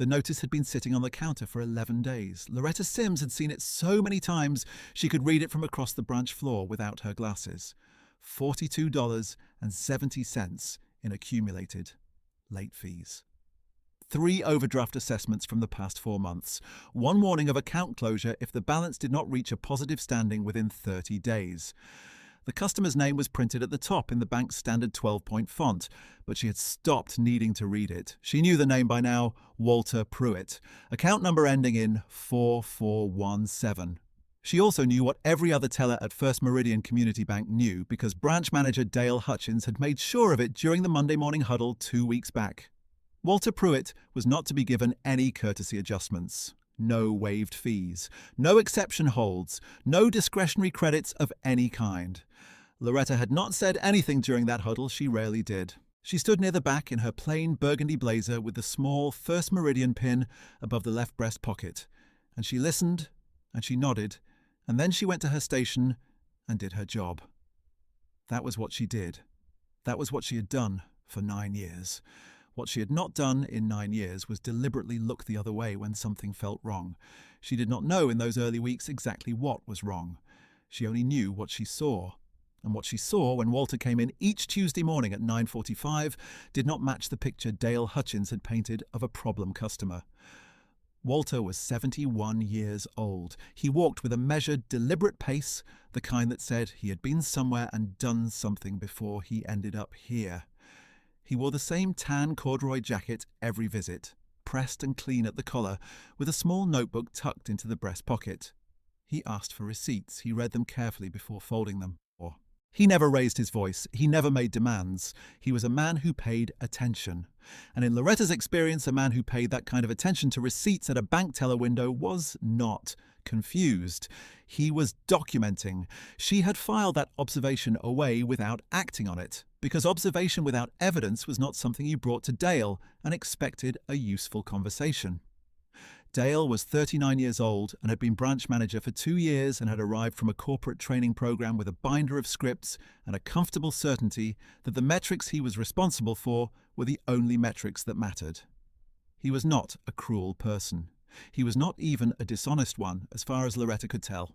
The notice had been sitting on the counter for 11 days. Loretta Sims had seen it so many times she could read it from across the branch floor without her glasses. $42.70 in accumulated late fees. 3 overdraft assessments from the past 4 months. 1 warning of account closure if the balance did not reach a positive standing within 30 days. The customer's name was printed at the top in the bank's standard 12-point font, but she had stopped needing to read it. She knew the name by now, Walter Pruitt, account number ending in 4417. She also knew what every other teller at First Meridian Community Bank knew because branch manager Dale Hutchins had made sure of it during the Monday morning huddle 2 weeks back. Walter Pruitt was not to be given any courtesy adjustments. No waived fees, no exception holds, no discretionary credits of any kind. Loretta had not said anything during that huddle. She rarely did. She stood near the back in her plain burgundy blazer with the small First Meridian pin above the left breast pocket, and she listened, and she nodded, and then she went to her station and did her job. That was what she did. That was what she had done for 9 years. What she had not done in 9 years was deliberately look the other way when something felt wrong. She did not know in those early weeks exactly what was wrong. She only knew what she saw. And what she saw when Walter came in each Tuesday morning at 9:45 did not match the picture Dale Hutchins had painted of a problem customer. Walter was 71 years old. He walked with a measured, deliberate pace, the kind that said he had been somewhere and done something before he ended up here. He wore the same tan corduroy jacket every visit, pressed and clean at the collar, with a small notebook tucked into the breast pocket. He asked for receipts. He read them carefully before folding them. He never raised his voice. He never made demands. He was a man who paid attention. And in Loretta's experience, a man who paid that kind of attention to receipts at a bank teller window was not confused. He was documenting. She had filed that observation away without acting on it, because observation without evidence was not something you brought to Dale and expected a useful conversation. Dale was 39 years old and had been branch manager for 2 years and had arrived from a corporate training program with a binder of scripts and a comfortable certainty that the metrics he was responsible for were the only metrics that mattered. He was not a cruel person. He was not even a dishonest one, as far as Loretta could tell.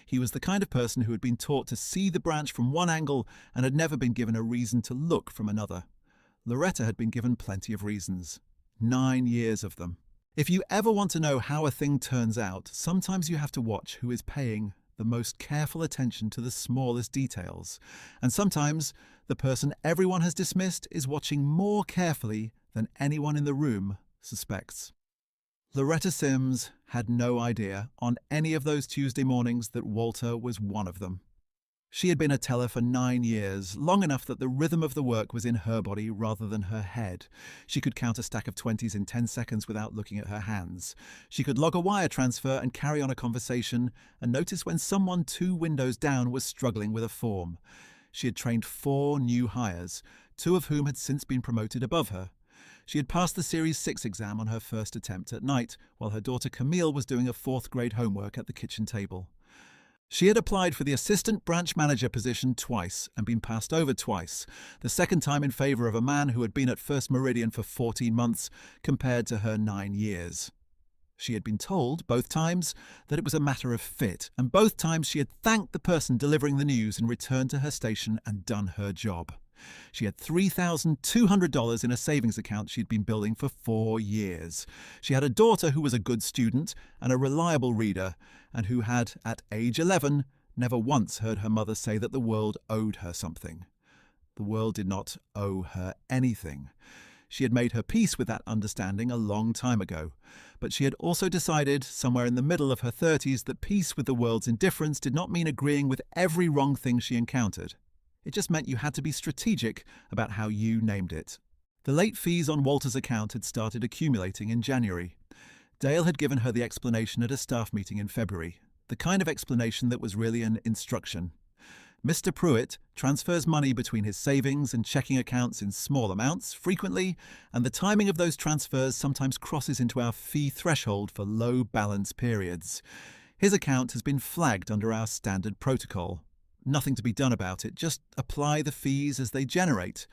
He was the kind of person who had been taught to see the branch from one angle and had never been given a reason to look from another. Loretta had been given plenty of reasons. 9 years of them. If you ever want to know how a thing turns out, sometimes you have to watch who is paying the most careful attention to the smallest details. And sometimes the person everyone has dismissed is watching more carefully than anyone in the room suspects. Loretta Sims had no idea on any of those Tuesday mornings that Walter was one of them. She had been a teller for 9 years, long enough that the rhythm of the work was in her body rather than her head. She could count a stack of 20s in 10 seconds without looking at her hands. She could log a wire transfer and carry on a conversation and notice when someone 2 windows down was struggling with a form. She had trained 4 new hires, 2 of whom had since been promoted above her. She had passed the Series 6 exam on her first attempt at night, while her daughter Camille was doing a 4th grade homework at the kitchen table. She had applied for the assistant branch manager position twice and been passed over twice, the second time in favour of a man who had been at First Meridian for 14 months compared to her 9 years. She had been told, both times, that it was a matter of fit, and both times she had thanked the person delivering the news and returned to her station and done her job. She had $3,200 in a savings account she'd been building for 4 years. She had a daughter who was a good student and a reliable reader, and who had, at age 11, never once heard her mother say that the world owed her something. The world did not owe her anything. She had made her peace with that understanding a long time ago, but she had also decided, somewhere in the middle of her 30s, that peace with the world's indifference did not mean agreeing with every wrong thing she encountered. It just meant you had to be strategic about how you named it. The late fees on Walter's account had started accumulating in January. Dale had given her the explanation at a staff meeting in February, the kind of explanation that was really an instruction. Mr. Pruitt transfers money between his savings and checking accounts in small amounts, frequently, and the timing of those transfers sometimes crosses into our fee threshold for low balance periods. His account has been flagged under our standard protocol. Nothing to be done about it, just apply the fees as they generate.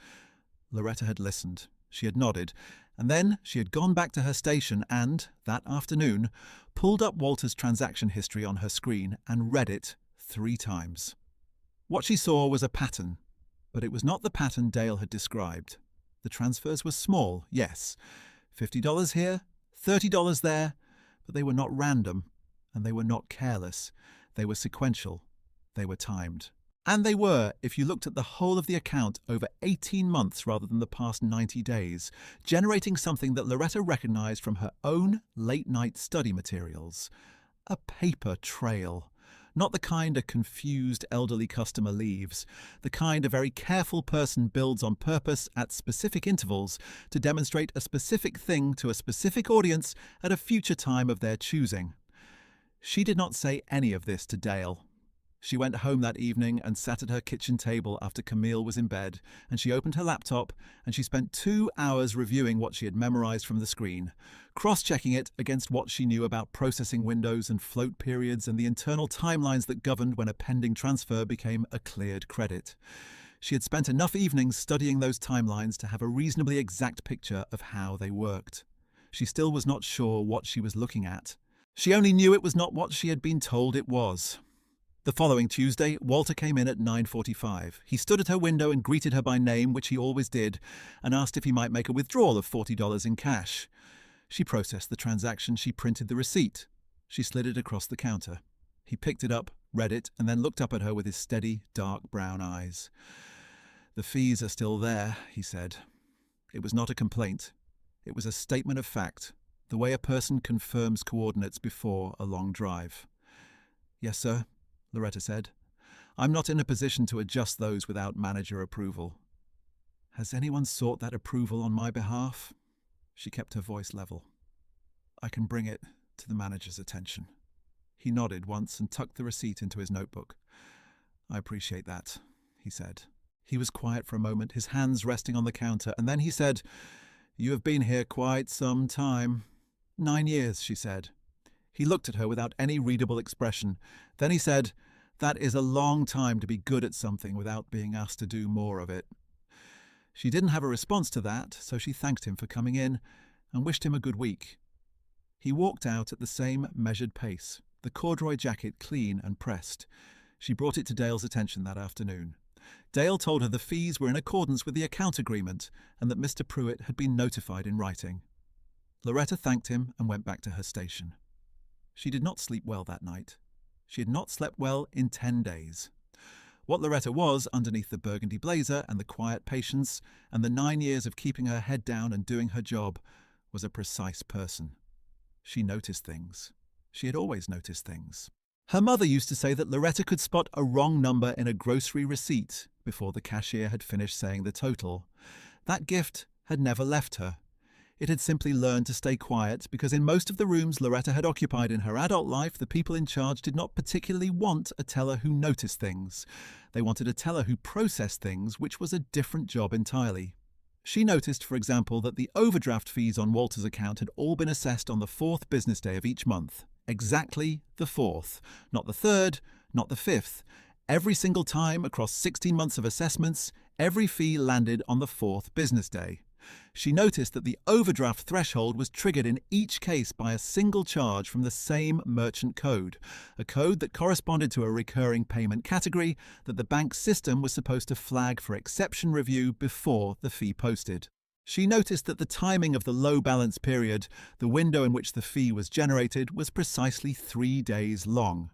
Loretta had listened. She had nodded, And then she had gone back to her station and, that afternoon, pulled up Walter's transaction history on her screen and read it 3 times. What she saw was a pattern, but it was not the pattern Dale had described. The transfers were small, yes, $50 here, $30 there, but they were not random, and they were not careless. They were sequential. They were timed. And they were, if you looked at the whole of the account over 18 months rather than the past 90 days, generating something that Loretta recognized from her own late-night study materials. A paper trail. Not the kind a confused elderly customer leaves, the kind a very careful person builds on purpose at specific intervals to demonstrate a specific thing to a specific audience at a future time of their choosing. She did not say any of this to Dale. She went home that evening and sat at her kitchen table after Camille was in bed, and she opened her laptop and she spent 2 hours reviewing what she had memorized from the screen, cross-checking it against what she knew about processing windows and float periods and the internal timelines that governed when a pending transfer became a cleared credit. She had spent enough evenings studying those timelines to have a reasonably exact picture of how they worked. She still was not sure what she was looking at. She only knew it was not what she had been told it was. The following Tuesday, Walter came in at 9:45. He stood at her window and greeted her by name, which he always did, and asked if he might make a withdrawal of $40 in cash. She processed the transaction. She printed the receipt. She slid it across the counter. He picked it up, read it, and then looked up at her with his steady, dark brown eyes. "The fees are still there," he said. It was not a complaint. It was a statement of fact, the way a person confirms coordinates before a long drive. "Yes, sir," Loretta said. "I'm not in a position to adjust those without manager approval." "Has anyone sought that approval on my behalf?" She kept her voice level. "I can bring it to the manager's attention." He nodded once and tucked the receipt into his notebook. "I appreciate that," he said. He was quiet for a moment, his hands resting on the counter, and then he said, "You have been here quite some time." 9 years, she said. He looked at her without any readable expression. Then he said, "That is a long time to be good at something without being asked to do more of it." She didn't have a response to that, so she thanked him for coming in and wished him a good week. He walked out at the same measured pace, the corduroy jacket clean and pressed. She brought it to Dale's attention that afternoon. Dale told her the fees were in accordance with the account agreement and that Mr. Pruitt had been notified in writing. Loretta thanked him and went back to her station. She did not sleep well that night. She had not slept well in 10 days. What Loretta was underneath the burgundy blazer and the quiet patience and the 9 years of keeping her head down and doing her job was a precise person. She noticed things. She had always noticed things. Her mother used to say that Loretta could spot a wrong number in a grocery receipt before the cashier had finished saying the total. That gift had never left her. It had simply learned to stay quiet because in most of the rooms Loretta had occupied in her adult life, the people in charge did not particularly want a teller who noticed things. They wanted a teller who processed things, which was a different job entirely. She noticed, for example, that the overdraft fees on Walter's account had all been assessed on the 4th business day of each month. Exactly the 4th. Not the 3rd, not the 5th. Every single time across 16 months of assessments, every fee landed on the 4th business day. She noticed that the overdraft threshold was triggered in each case by a single charge from the same merchant code, a code that corresponded to a recurring payment category that the bank's system was supposed to flag for exception review before the fee posted. She noticed that the timing of the low balance period, the window in which the fee was generated, was precisely 3 days long.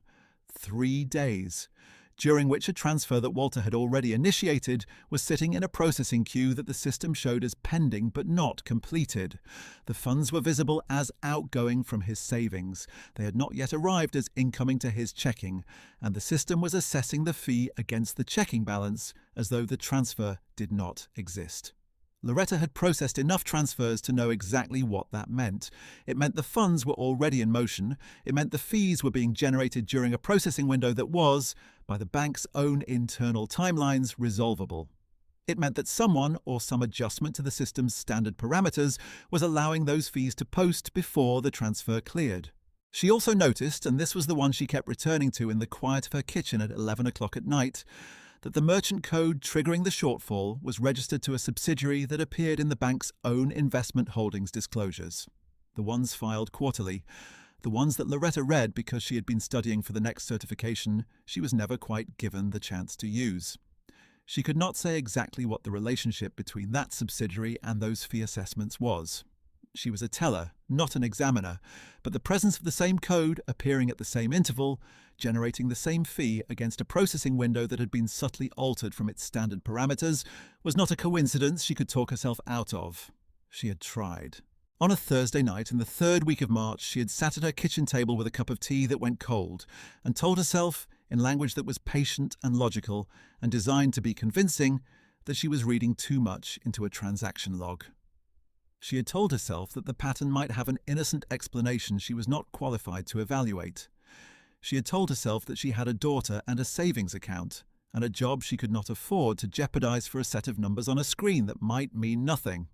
3 days. During which a transfer that Walter had already initiated was sitting in a processing queue that the system showed as pending but not completed. The funds were visible as outgoing from his savings. They had not yet arrived as incoming to his checking, and the system was assessing the fee against the checking balance as though the transfer did not exist. Loretta had processed enough transfers to know exactly what that meant. It meant the funds were already in motion. It meant the fees were being generated during a processing window that was, by the bank's own internal timelines, resolvable. It meant that someone, or some adjustment to the system's standard parameters, was allowing those fees to post before the transfer cleared. She also noticed, and this was the one she kept returning to in the quiet of her kitchen at 11 o'clock at night, that the merchant code triggering the shortfall was registered to a subsidiary that appeared in the bank's own investment holdings disclosures, the ones filed quarterly, the ones that Loretta read because she had been studying for the next certification she was never quite given the chance to use. She could not say exactly what the relationship between that subsidiary and those fee assessments was. She was a teller, not an examiner, but the presence of the same code appearing at the same interval, generating the same fee against a processing window that had been subtly altered from its standard parameters, was not a coincidence she could talk herself out of. She had tried. On a Thursday night in the third week of March, she had sat at her kitchen table with a cup of tea that went cold, and told herself, in language that was patient and logical and designed to be convincing, that she was reading too much into a transaction log. She had told herself that the pattern might have an innocent explanation she was not qualified to evaluate. She had told herself that she had a daughter and a savings account, and a job she could not afford to jeopardize for a set of numbers on a screen that might mean nothing.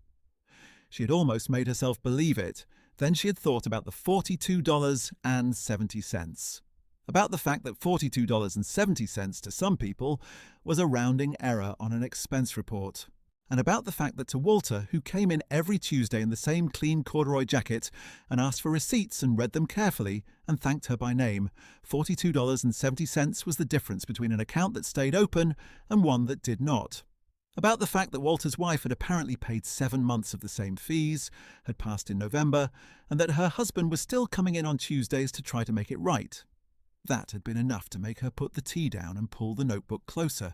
She had almost made herself believe it. Then she had thought about the $42.70. About the fact that $42.70 to some people was a rounding error on an expense report. And about the fact that to Walter, who came in every Tuesday in the same clean corduroy jacket and asked for receipts and read them carefully and thanked her by name, $42.70 was the difference between an account that stayed open and one that did not. About the fact that Walter's wife had apparently paid 7 months of the same fees, had passed in November, and that her husband was still coming in on Tuesdays to try to make it right. That had been enough to make her put the tea down and pull the notebook closer,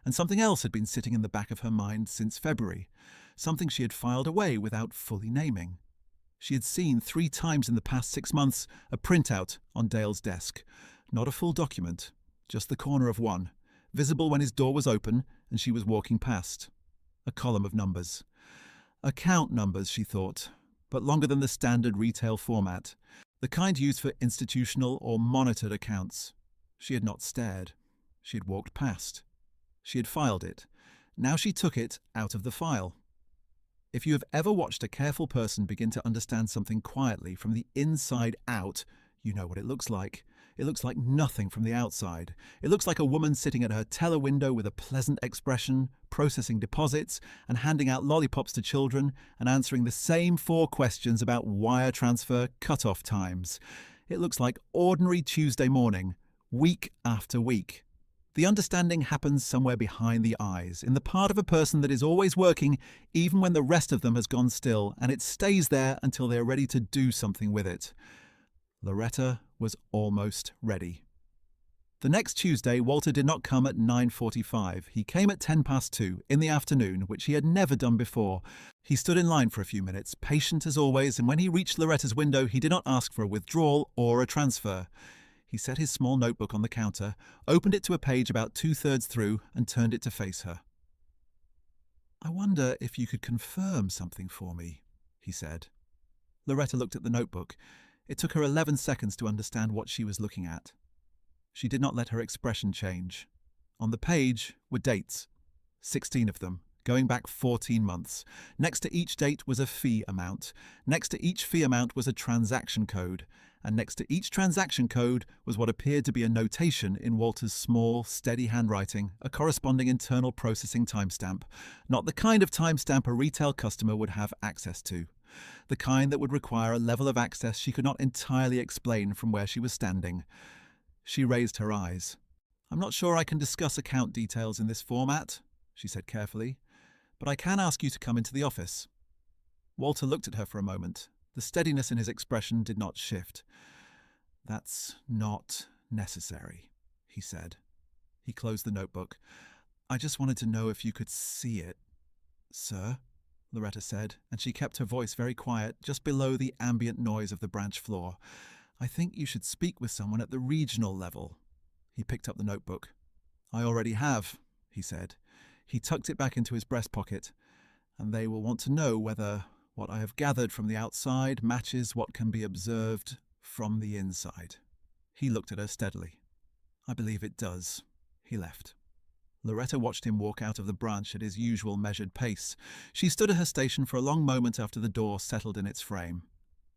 and something else had been sitting in the back of her mind since February, something she had filed away without fully naming. She had seen 3 times in the past 6 months a printout on Dale's desk, not a full document, just the corner of one, visible when his door was open and she was walking past. A column of numbers. Account numbers, she thought, but longer than the standard retail format, the kind used for institutional or monitored accounts. She had not stared. She had walked past. She had filed it. Now she took it out of the file. If you have ever watched a careful person begin to understand something quietly from the inside out, you know what it looks like. It looks like nothing from the outside. It looks like a woman sitting at her teller window with a pleasant expression, processing deposits and handing out lollipops to children and answering the same 4 questions about wire transfer cut-off times. It looks like ordinary Tuesday morning, week after week. The understanding happens somewhere behind the eyes, in the part of a person that is always working even when the rest of them has gone still, and it stays there until they are ready to do something with it. Loretta was almost ready. The next Tuesday, Walter did not come at 9:45. He came at 2:10 in the afternoon, which he had never done before. He stood in line for a few minutes, patient as always, and when he reached Loretta's window, he did not ask for a withdrawal or a transfer. He set his small notebook on the counter, opened it to a page about 2/3 through, and turned it to face her. "I wonder if you could confirm something for me," he said. Loretta looked at the notebook. It took her 11 seconds to understand what she was looking at. She did not let her expression change. On the page were dates, 16 of them, going back 14 months. Next to each date was a fee amount. Next to each fee amount was a transaction code. And next to each transaction code was what appeared to be a notation in Walter's small, steady handwriting, a corresponding internal processing timestamp. Not the kind of timestamp a retail customer would have access to. The kind that would require a level of access she could not entirely explain from where she was standing. She raised her eyes. "I'm not sure I can discuss account details in this format," she said carefully, "but I can ask you to come into the office." Walter looked at her for a moment. The steadiness in his expression did not shift. "That's not necessary," he said. He closed the notebook. "I just wanted to know if you could see it." "Sir?" Loretta said, and she kept her voice very quiet, just below the ambient noise of the branch floor. "I think you should speak with someone at the regional level." He picked up the notebook. "I already have," he said. He tucked it back into his breast pocket. "And they will want to know whether what I have gathered from the outside matches what can be observed from the inside." He looked at her steadily. "I believe it does." He left. Loretta watched him walk out of the branch at his usual measured pace. She stood at her station for a long moment after the door settled in its frame.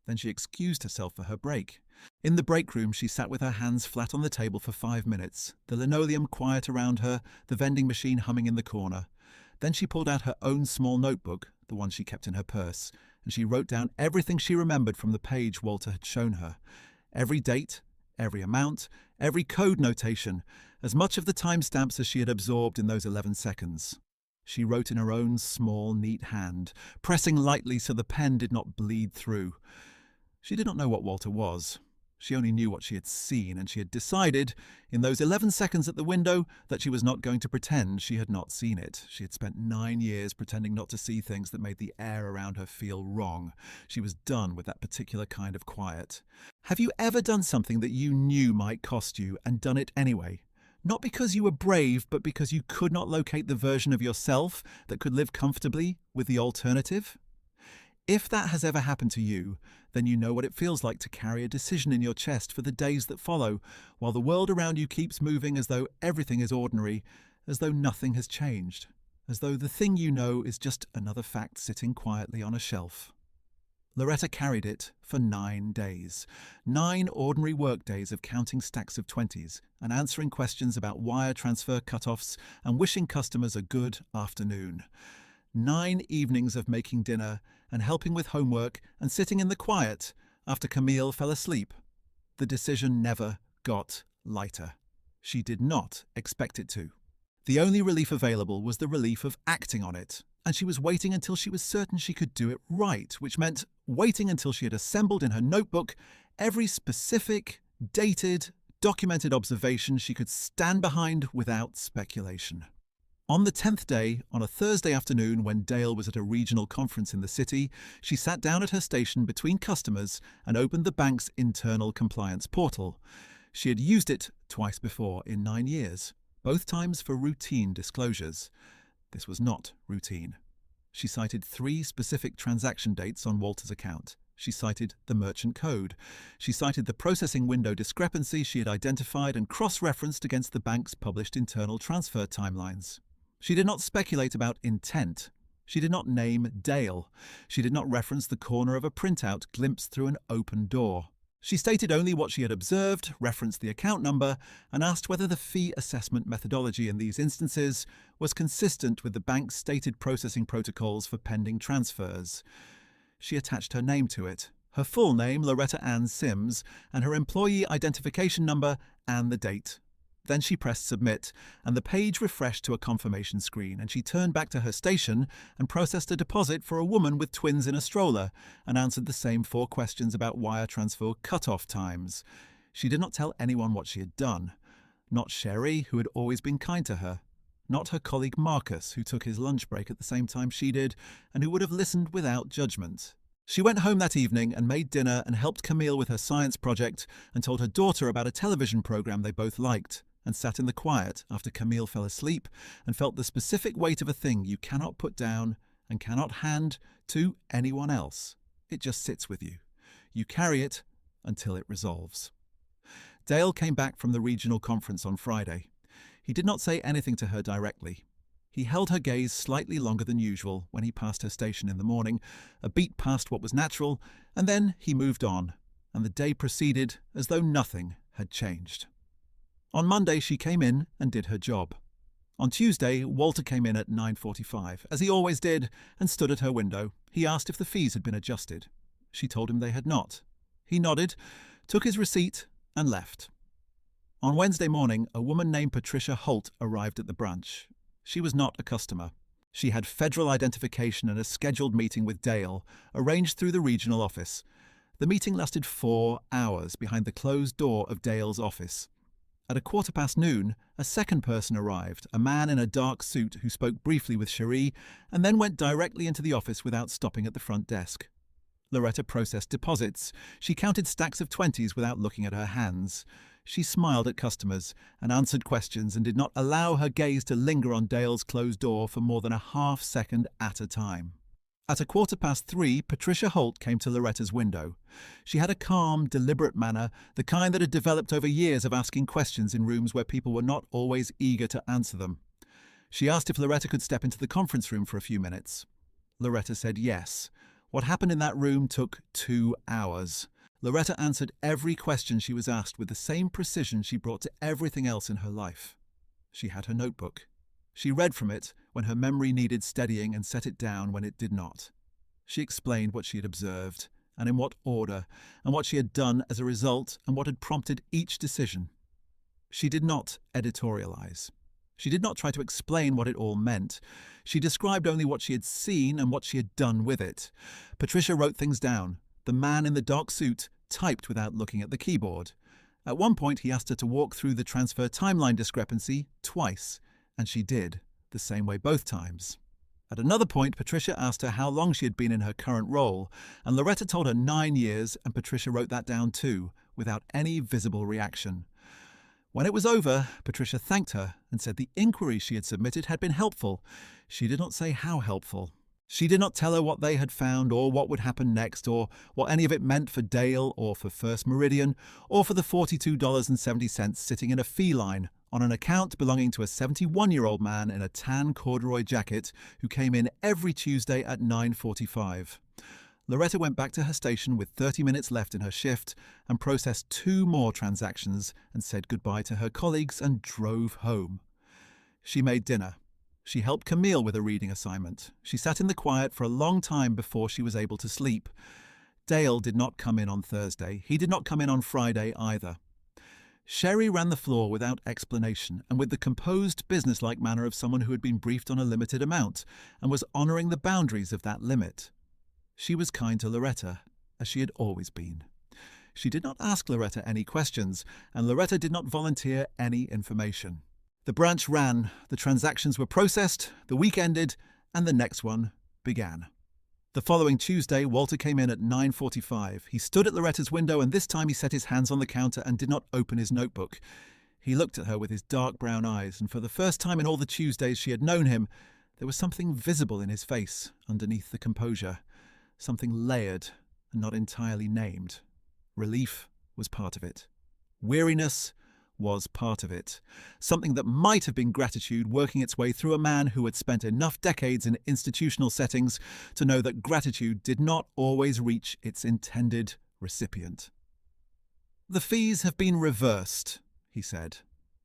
Then she excused herself for her break. In the break room, she sat with her hands flat on the table for 5 minutes, the linoleum quiet around her, the vending machine humming in the corner. Then she pulled out her own small notebook, the one she kept in her purse, and she wrote down everything she remembered from the page Walter had shown her. Every date, every amount, every code notation, as much of the timestamps as she had absorbed in those 11 seconds. She wrote in her own small, neat hand, pressing lightly so the pen did not bleed through. She did not know what Walter was. She only knew what she had seen, and she had decided, in those 11 seconds at the window, that she was not going to pretend she had not seen it. She had spent 9 years pretending not to see things that made the air around her feel wrong. She was done with that particular kind of quiet. Have you ever done something that you knew might cost you and done it anyway? Not because you were brave, but because you could not locate the version of yourself that could live comfortably with the alternative? If that has ever happened to you, then you know what it feels like to carry a decision in your chest for the days that follow, while the world around you keeps moving as though everything is ordinary, as though nothing has changed, as though the thing you know is just another fact sitting quietly on a shelf. Loretta carried it for 9 days. 9 ordinary work days of counting stacks of 20s and answering questions about wire transfer cutoffs and wishing customers a good afternoon. 9 evenings of making dinner and helping with homework and sitting in the quiet after Camille fell asleep. The decision never got lighter. She did not expect it to. The only relief available was the relief of acting on it, and she was waiting until she was certain she could do it right, which meant waiting until she had assembled in her notebook every specific, dated, documented observation she could stand behind without speculation. On the 10th day, on a Thursday afternoon when Dale was at a regional conference in the city, she sat down at her station between customers and opened the bank's internal compliance portal. She had used it twice before in 9 years, both times for routine disclosures. This was not routine. She cited 3 specific transaction dates on Walter's account. She cited the merchant code. She cited the processing window discrepancy she had identified and cross-referenced against the bank's published internal transfer timelines. She did not speculate about intent. She did not name Dale. She did not reference the corner of a printout glimpsed through an open door. She stated only what she had observed, referenced the account number, and asked whether the fee assessment methodology in these instances was consistent with the bank's stated processing protocols for pending transfers. She attached her name to it, her full name, Loretta Ann Sims, and her employee identification number and the date. Then she pressed submit, and the page refreshed to a confirmation screen, and she turned back to her station and processed a deposit for a woman with twins in a stroller and answered the same 4 questions about wire transfer cut-off times. She did not tell anyone what she had done. Not Sherry, who had always been kind to her. Not her colleague Marcus, who took his lunch break at the same time she did and who would have listened without judgment. She went home that evening and made dinner and helped Camille with her science project and told her daughter about a television program they both liked, and sat in the quiet after Camille fell asleep and felt the specific weight of a thing you cannot put down and cannot hand to anyone else. It just sits with you. You carry it until it resolves. Dale came back from the regional conference on Friday. He did not say anything to her directly. He held her gaze slightly longer than usual when he passed her station in the morning, a beat past what was natural, and then he moved on, and the day proceeded as though nothing had changed. On Monday, she came in and did her job. On Tuesday, Walter came in at 9:45, as he always did, and stood at her window. He asked if the fees had been adjusted. She told him they had not. He nodded, took his receipt, and left. On Wednesday morning, a woman named Patricia Holt arrived at the branch. She was not a customer. She had federal identification and a scheduled meeting with Dale, arranged through the regional office. The meeting lasted 4 hours behind the closed door of Dale's office. At noon, a second person arrived, a man in a dark suit who spoke briefly with Cherie and then went directly into the office without stopping at the front desk. Loretta processed deposits. She counted stacks of 20s without looking at her hands. She smiled at customers and answered questions and did not allow her gaze to linger on Dale's closed door for more than a half second at a time. At 3:15, Patricia Holt came to Loretta's window. She had a calm, deliberate manner, the kind that had developed over years of asking questions in rooms where people were not always eager to answer them. She asked if Loretta could step into the conference room for a few minutes. Loretta said yes. What happened in that room took 2 hours. Loretta answered every question she was asked with the same precision she brought to everything else in her life. She had her notebook. She read from it when her memory needed steadying and set it down when it did not. She explained what she had observed, and in what order, and what she had done as a result, and what had prompted each decision. She did not editorialize. She did not try to explain what it all meant. She described only what she had seen and what she had done with it. Patricia wrote things down. The man in the dark suit typed without looking at the keyboard. At one point, he asked her to walk through the transfer timeline discrepancy twice, and she did, the same way both times. At another point, Patricia asked her how long she had been in her current role, and Loretta told her 9 years, and Patricia wrote that down too, without any visible reaction. When it was over, Patricia thanked her and said the inquiry she had submitted had been helpful. She did not say how helpful. She did not tell her what they had found or what would happen next or what any of it meant for Dale or for First Meridian or for the $42.70 sitting in a fee line on an account belonging to a 71-year-old man in a tan corduroy jacket who came in every Tuesday at 9:45. Loretta went back to her station with 30 minutes left in her shift and processed 2 more transactions and said goodbye to her colleagues and drove home. She made dinner. She helped Camille with a reading assignment. She sat in the quiet for a long time before she was able to sleep. Dale did not come in on Thursday. He did not come in on Friday either. Sherry ran the floor without explanation and with the composed, businesslike manner of someone who had been briefed on a limited amount and was honouring the boundaries of that limit. She was kind to Loretta, as she had always been. She did not ask Loretta any questions, and Loretta did not volunteer any information. The branch ran, the transactions were processed, the week ended, and the next one began. The following Tuesday, Walter came in at 9:45. He stood at Loretta's window, and this time he set his hands on the counter and did not open his notebook. He looked at her with his dark brown eyes, and for the first time in all the Tuesdays she had known him, there was something visible in his face underneath the composure. Something layered and not entirely named. Relief was part of it. Weariness was part of it. Something that might have been gratitude working its way through a man who had spent enough decades in institutional settings to know that gratitude did not always reach its intended recipient. "The fees have been reversed," he said.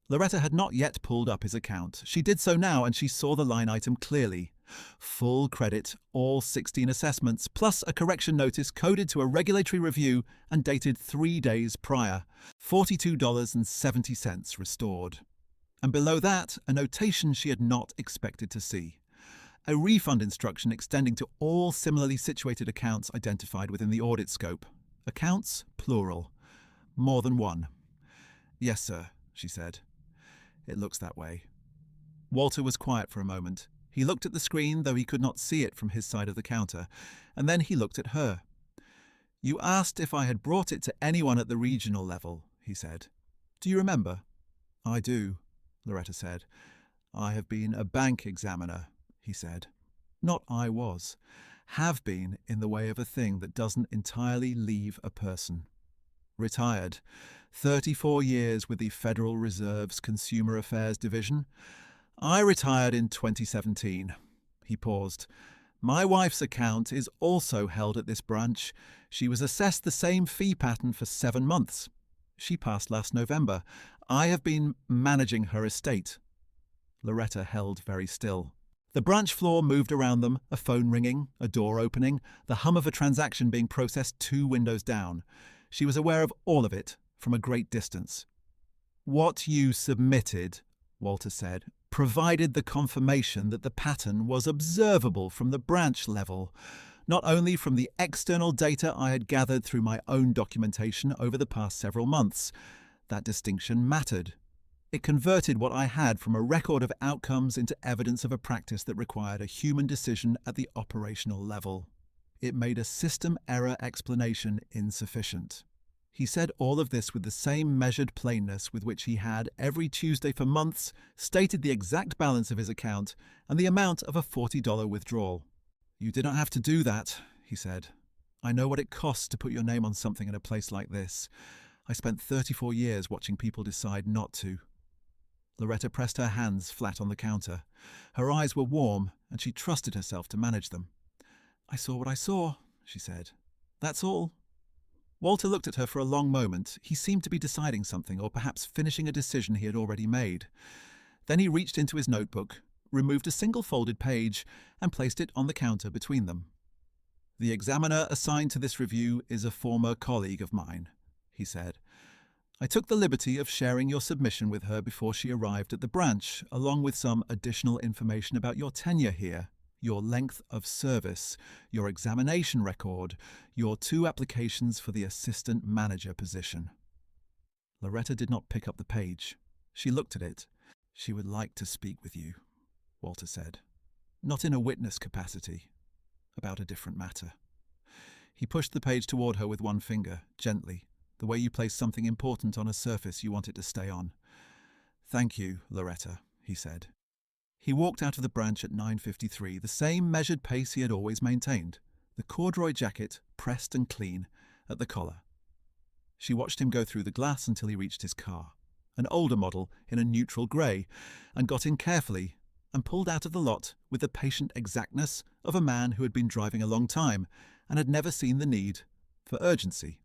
Loretta had not yet pulled up his account. She did so now, and she saw the line item clearly. Full credit, all 16 assessments, plus a correction notice coded to a regulatory review and dated 3 days prior. $42.70 restored. And below that, a notation she had not expected to see. A refund instruction extending to all similarly situated accounts identified within the audit scope. Accounts, plural. More than one. "Yes, sir," she said. "It looks that way." Walter was quiet for a moment. He looked at the screen, though he could not see it from his side of the counter, and then he looked at her. "You asked if I had brought it to anyone at the regional level," he said. "Do you remember?" "I do," Loretta said. "I have been a bank examiner," he said. "Not I was. Have been in the way of a thing that doesn't entirely leave a person. Retired. 34 years with the Federal Reserve's Consumer Affairs Division. I retired in 2017. He paused. "My wife's account is also held at this branch. She was assessed the same fee pattern for 7 months. She passed last November. I have been managing her estate." Loretta held very still. The branch floor moved around them, a phone ringing, a door opening, the hum of a transaction being processed 2 windows down. She was aware of all of it, from a great distance. "What you submitted," Walter said, "provided the confirmation that the pattern was observable from the branch level, not only from the external data I had gathered through my own documentation over the past several months. That distinction mattered. It converted what I had from a record of outcomes into evidence of a practice that required a human decision at the operational level. It made a system error explanation insufficient." He said all of this with the same measured plainness with which he had, every Tuesday for months, stated the exact balance of his account and the amount of a $40 withdrawal. "You did not have to do that," he said. "I know what it costs to put your name on something in a place like this. I spent 34 years watching people decide not to." Loretta pressed her hands flat on the counter. Her eyes were warm, and she trusted herself to manage them. "I saw what I saw," she said. That's all? Walter looked at her for a long moment. He seemed to be deciding something, or perhaps finishing a decision he had already made. Then he reached into his notebook, removed a single folded page, and placed it on the counter between them. The examiner assigned to this review is a former colleague of mine, he said. I took the liberty of sharing your submission with her before she arrived at the branch, along with some additional information about your tenure here, your length of service, your examination record, your 2 applications for the assistant manager position. Loretta did not pick up the page. She looked at it. She would like to speak with you, Walter said. Not in a witness capacity, about a different matter. He pushed the page toward her with one finger, gently, the way you place something important on a surface you want it to stay on. Thank you, Loretta, he said. He walked out of the branch at 9:53, the same measured pace he had always maintained, the corduroy jacket pressed and clean at the collar. She watched him go through the glass until he reached his car, an older model in a neutral grey, and got in carefully and pulled out of the lot with the patient exactness of a man who had been driving a long time and had never seen the need for urgency.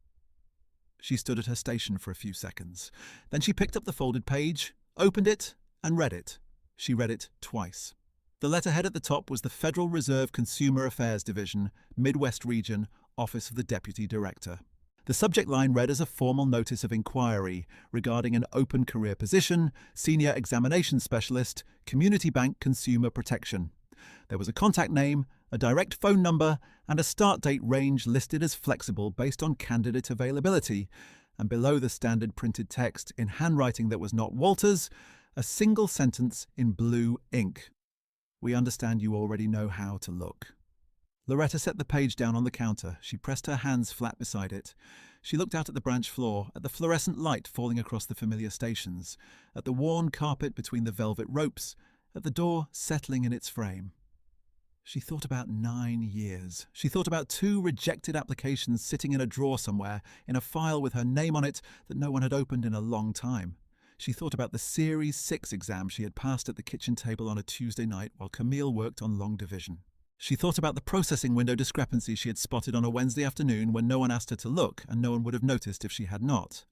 She stood at her station for a few seconds. Then she picked up the folded page, opened it, and read it. She read it twice. The letterhead at the top was the Federal Reserve Consumer Affairs Division, Midwest Region, Office of the Deputy Director. The subject line read as a formal notice of inquiry regarding an open career position, Senior Examination Specialist, Community Bank Consumer Protection. There was a contact name, a direct phone number, and a start date range listed as flexible based on candidate availability, and below the standard printed text in handwriting that was not Walter's, a single sentence in blue ink. We understand you already know how to look. Loretta set the page down on the counter. She pressed her hands flat beside it. She looked out at the branch floor, at the fluorescent light falling across the familiar stations, at the worn carpet between the velvet ropes, at the door settling in its frame. She thought about 9 years. She thought about 2 rejected applications sitting in a drawer somewhere, in a file with her name on it that no one had opened in a long time. She thought about the Series 6 exam she had passed at the kitchen table on a Tuesday night while Camille worked on long division. She thought about the processing window discrepancy she had spotted on a Wednesday afternoon when no one asked her to look and no one would have noticed if she had not.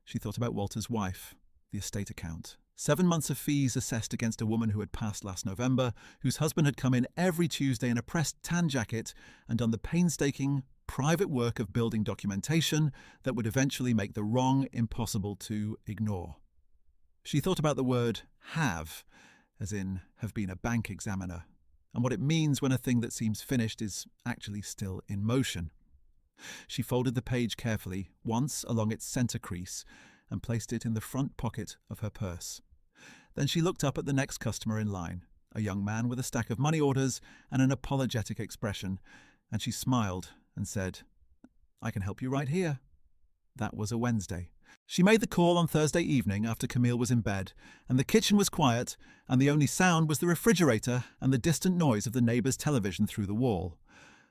She thought about Walter's wife, the estate account. 7 months of fees assessed against a woman who had passed last November, whose husband had come in every Tuesday in a pressed tan jacket and done the painstaking, private work of building documentation that would eventually make the wrong impossible to ignore. She thought about the word have, as in have been a bank examiner, and what it means when a thing that seems finished is actually still in motion. She folded the page carefully, once along its centre crease, and placed it in the front pocket of her purse. Then she looked up at the next customer in line, a young man with a stack of money orders and an apologetic expression, and she smiled and said, "I can help you right here." That was a Wednesday. She made the call on Thursday evening after Camille was in bed, and the kitchen was quiet, and the only sound was the refrigerator and the distant noise of the neighbour's television through the wall.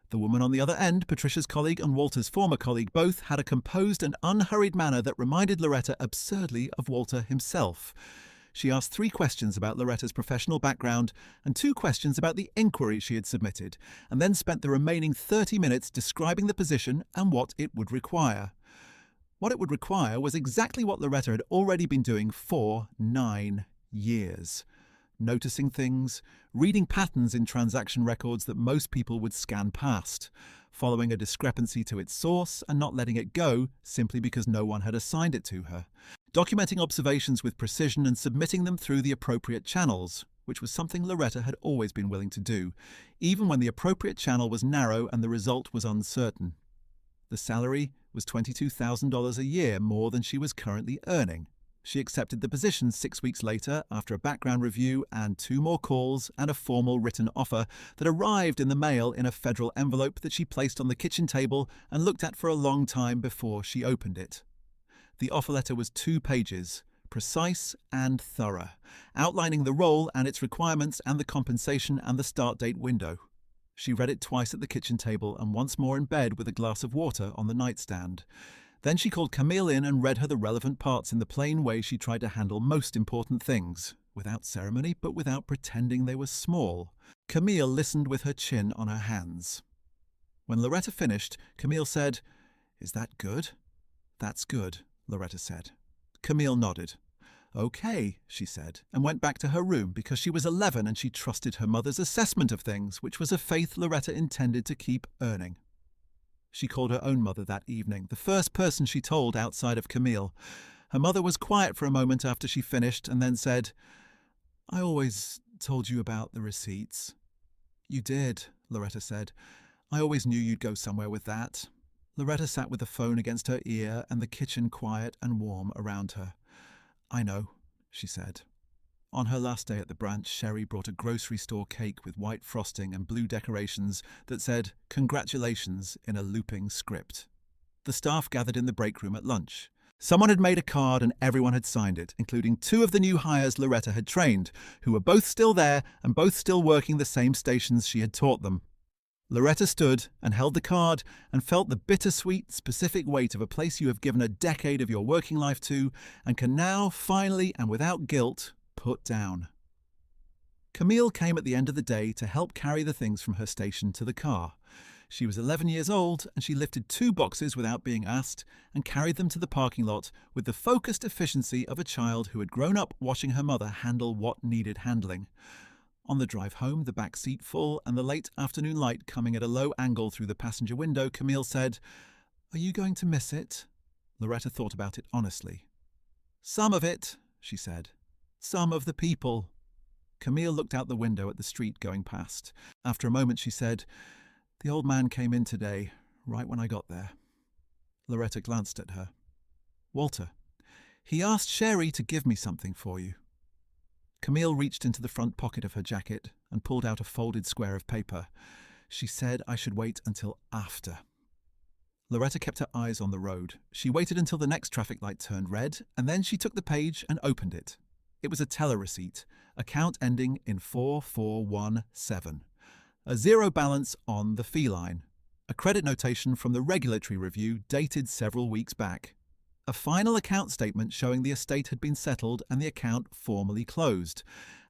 The woman on the other end, Patricia's colleague and Walter's former colleague, both had a composed and unhurried manner that reminded Loretta absurdly of Walter himself. She asked 3 questions about Loretta's professional background and 2 questions about the inquiry she had submitted, and then spent the remaining 30 minutes describing the position and what it would require. What it would require was exactly what Loretta had already been doing for 9 years. Noticing things, reading patterns in transaction records that most people would scan past, following a discrepancy to its source and not letting it go simply because no one had assigned it to her, documenting observations with precision and submitting them through the appropriate channels, which was something Loretta had always been willing to do, even when the appropriate channel was narrow and the result was uncertain. The salary was $22,000 a year more than she was currently earning. She accepted the position 6 weeks later after a background review and 2 more calls and a formal written offer that arrived in the mail in a federal envelope that she placed on the kitchen table and looked at for a long time before she opened it. The offer letter was 2 pages, precise and thorough, outlining the role and its requirements and the compensation and the start date window. She read it twice at the kitchen table and once more in bed with a glass of water on the nightstand. Then she called Camille in and read her the relevant parts in the plain way she tried to handle most important things, without ceremony but without pretending they were small. Camille listened with her chin on her hands. When Loretta finished, Camille said, "Is that good?" "That's good," Loretta said. Camille nodded. "Okay," she said, and went back to her room because she was 11 and she trusted her mother's assessment of things, which was a faith Loretta intended to keep earning. She called her own mother that evening, the first person she told outside of Camille. Her mother was quiet for a moment after she finished and then said, "I always told you about the receipts." "You did," Loretta said. "I always knew you'd go somewhere with that." Loretta sat with the phone against her ear and the kitchen quiet and warm around her. "I know," she said. On her last day at the branch, Sherry brought a grocery store cake with white frosting and blue decorations that said, "Congratulations," in a looping script. The staff gathered in the break room at lunch. Someone had made a card and everyone had signed it, including 2 of the new hires Loretta had trained, who were both still there and both still working the same stations she had taught them. Loretta stood and held the card and felt the bittersweet, specific weight of a place you have given a decade of your working life to and can now, finally and without guilt, put down. Camille came at the end of the day to help carry the things from her station to the car. She was 11 years old and she lifted 2 boxes without being asked and carried them to the parking lot with the focused efficiency of a child who had grown up watching her mother handle what needed handling. On the drive home, the back seat full and the late afternoon light coming at a low angle through the passenger window, Camille said, "Are you going to miss it?" Loretta thought about it honestly. "Some of it," she said. "Some of the people." Camille looked out the window at the street going past. After a moment she said, "The old man came in today, right when I got there." Loretta glanced at her. "Walter, he asked Sherry to give me something for you." Camille reached into the front pocket of her jacket and pulled out a folded square of paper. "She said I should wait until after." Loretta kept her eyes on the road. She waited until the next traffic light turned red, and then she took the page and opened it. It was a teller receipt, account ending in 4417. A 0 balance on the fee line. A credit notation from the regulatory review dated several weeks back. A final account statement showing the estate had been settled and the account formally closed.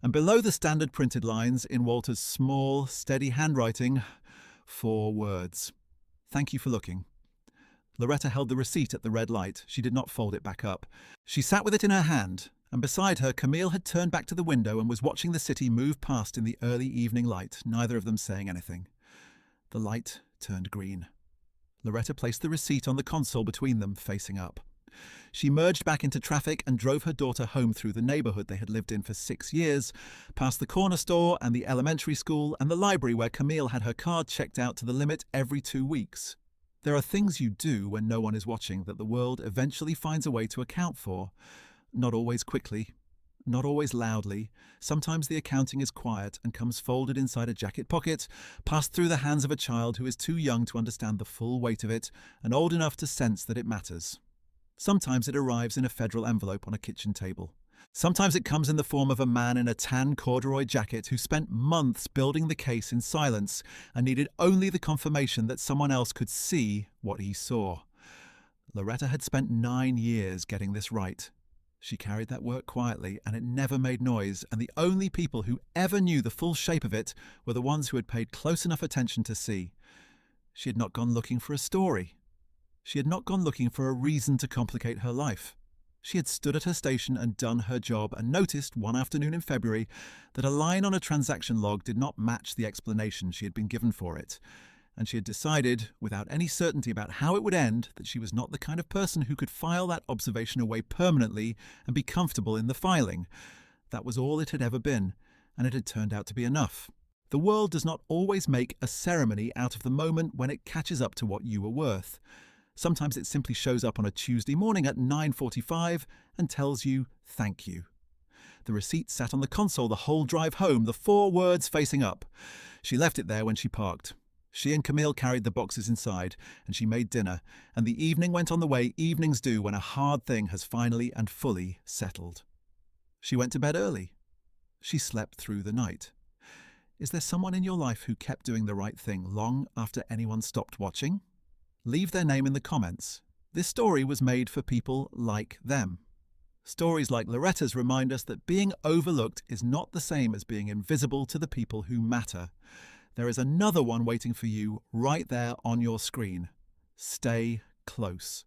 And below the standard printed lines, in Walter's small, steady handwriting, 4 words. "Thank you for looking." Loretta held the receipt at the red light. She did not fold it back up. She sat with it in her hand, and beside her, Camille had turned back to the window and was watching the city move past in the early evening light, neither of them saying anything. The light turned green. Loretta placed the receipt on the console between them, facing up. She merged back into traffic and drove her daughter home through the neighborhood they had lived in for 6 years, past the corner store and the elementary school and the library where Camille had her card checked out to the limit every 2 weeks. There are things you do when no one is watching that the world eventually finds a way to account for. Not always quickly, not always loudly. Sometimes the accounting is quiet and comes folded inside a jacket pocket, passed through the hands of a child who is too young to understand the full weight of it and old enough to sense that it matters. Sometimes it arrives in a federal envelope on a kitchen table. Sometimes it comes in the form of a man in a tan corduroy jacket who spent months building the case in silence and needed only the confirmation that someone else could see what he saw. Loretta had spent 9 years getting this right. She carried that work quietly, and it never made noise, and the only people who ever knew the full shape of it were the ones who had paid close enough attention to see. She had not gone looking for a story. She had not gone looking for a reason to complicate her life. She had stood at her station and done her job and noticed one afternoon in February that a line on a transaction log did not match the explanation she had been given for it. And she had decided, without any certainty about how it would end, that she was not the kind of person who could file that observation away permanently and be comfortable in the filing. That was all it had ever been, and it had turned out to be enough. The world does not always make a ceremony out of the moment when it catches up to what you were worth. Sometimes it simply shows up on a Tuesday morning at 9:45 and tells you thank you. The receipt sat on the console the whole drive home, the 4 words facing up. She left it there when she parked. She and Camille carried the boxes inside, and she made dinner, and the evening went on the way evenings do when a hard thing has finally and fully settled. She went to bed early. She slept through the night. Is there someone in your life who kept doing the right thing long after anyone stopped watching? Leave their name in the comments. This story was made for people like them. Stories like Loretta's remind us that being overlooked is not the same as being invisible to the people who matter. there is another one waiting for you right there on your screen. Stay close.